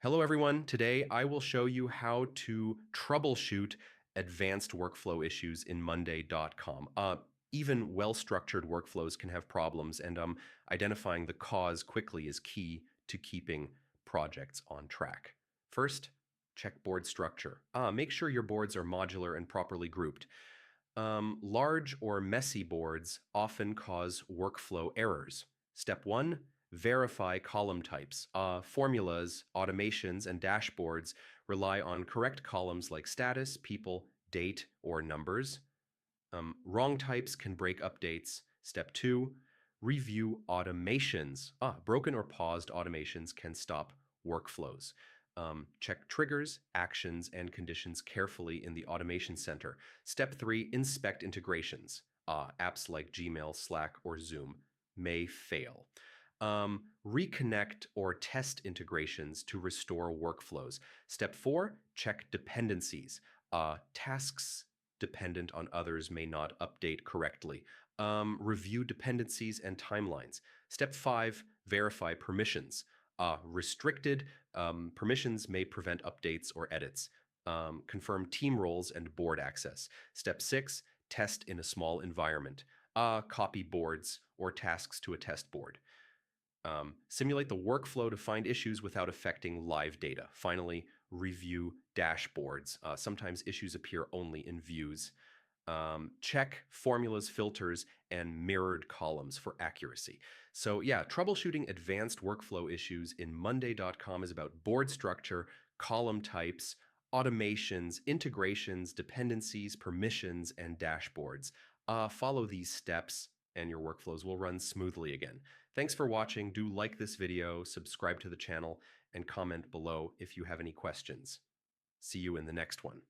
Hello, everyone. Today, I will show you how to troubleshoot advanced workflow issues in Monday.com. Even well-structured workflows can have problems, and identifying the cause quickly is key to keeping projects on track. First, check board structure. Make sure your boards are modular and properly grouped. Large or messy boards often cause workflow errors. Step 1, verify column types. Formulas, automations, and dashboards rely on correct columns like status, people, date, or numbers. Wrong types can break updates. Step 2, review automations. Broken or paused automations can stop workflows. Check triggers, actions, and conditions carefully in the Automation Center. Step 3, inspect integrations. Apps like Gmail, Slack, or Zoom may fail. Reconnect or test integrations to restore workflows. Step 4, check dependencies. Tasks dependent on others may not update correctly. Review dependencies and timelines. Step 5, verify permissions. Restricted permissions may prevent updates or edits. Confirm team roles and board access. Step 6, test in a small environment. Copy boards or tasks to a test board. Simulate the workflow to find issues without affecting live data. Finally, review dashboards. Sometimes issues appear only in views. Check formulas, filters, and mirrored columns for accuracy. So yeah, troubleshooting advanced workflow issues in Monday.com is about board structure, column types, automations, integrations, dependencies, permissions, and dashboards. Follow these steps and your workflows will run smoothly again. Thanks for watching. Do like this video, subscribe to the channel, and comment below if you have any questions. See you in the next one.